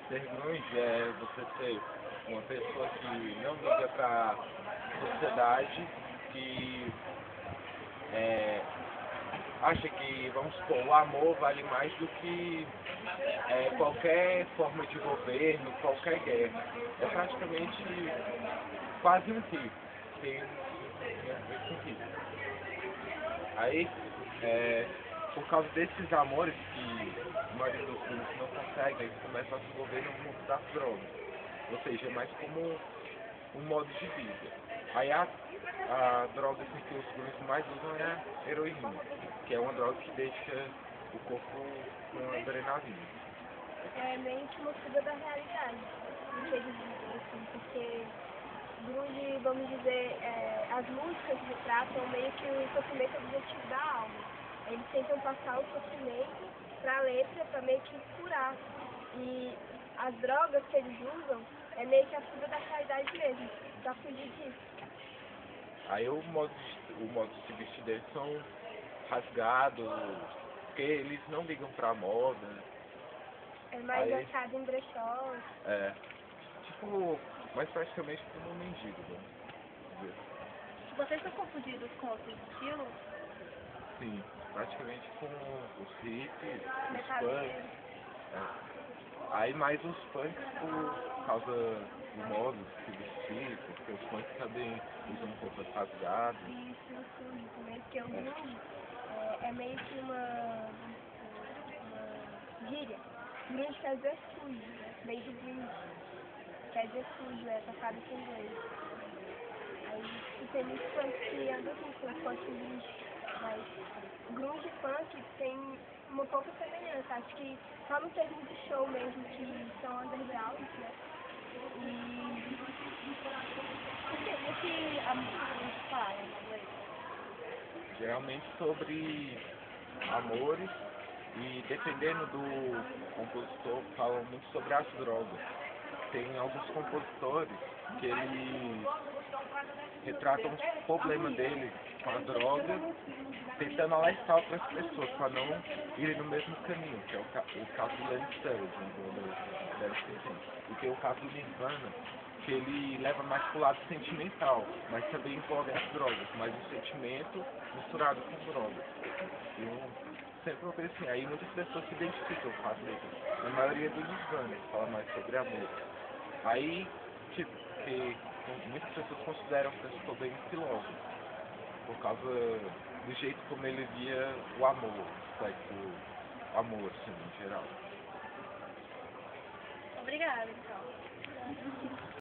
Ser grunge é você ser uma pessoa que não liga pra sociedade, que acha que, vamos supor, o amor vale mais do que qualquer forma de governo, qualquer guerra. É praticamente quase um hippie. Tem um hippie. Aí, por causa desses amores que a maioria dos grupos não consegue, eles começam a se envolver no mundo das drogas. Ou seja, é mais como um modo de vida. Aí a droga assim, que os grupos mais usam é a heroína, que é uma droga que deixa o corpo com adrenalina. É meio que uma fuga da realidade, do que eles dizem, assim, porque grunge, vamos dizer, as músicas retratam meio que o sofrimento objetivo da alma. Eles tentam passar o sofrimento para a letra, para meio que curar. E as drogas que eles usam é meio que a fuga da realidade mesmo, para fugir disso. Aí o modo de se vestir deles são rasgados, porque eles não ligam pra moda. É mais Aí, achado em brechós. Tipo, mais praticamente como um mendigo, vamos dizer. Vocês são confundidos com outros estilos? Sim, praticamente com os hippies, os Metaleiros. punks. Aí mais os punks por causa do modo de se vestir, porque os punks também usam roupas rasgadas. E estilo sujo também, porque o grunge é meio que uma gíria. Grunge quer dizer sujo, né? Meio do grunge. Quer dizer sujo, tocado com inglês. Aí e tem muitos punks que andam com funk grunge, mas grunge e funk tem uma pouca semelhança. Acho que só no termo de show mesmo, que são underground, né? E o que a música grunge fala na letra? Geralmente sobre amores e dependendo do compositor falam muito sobre as drogas. Tem alguns compositores que eles retratam o problema dele com a droga, tentando alertar outras pessoas para não irem no mesmo caminho, que é o caso do Lenny Sturridge, e tem o caso do Nirvana, que ele leva mais pro lado sentimental, mas também envolve as drogas, mas o sentimento misturado com drogas. Eu sempre vou ver assim, aí muitas pessoas se identificam com as letras, na maioria do Nirvana, que fala mais sobre amor. Aí, tipo, porque muitas pessoas consideram que eu sou bem um filósofo, por causa do jeito como ele via o amor, o sexo, o amor, assim, em geral. Obrigada, então.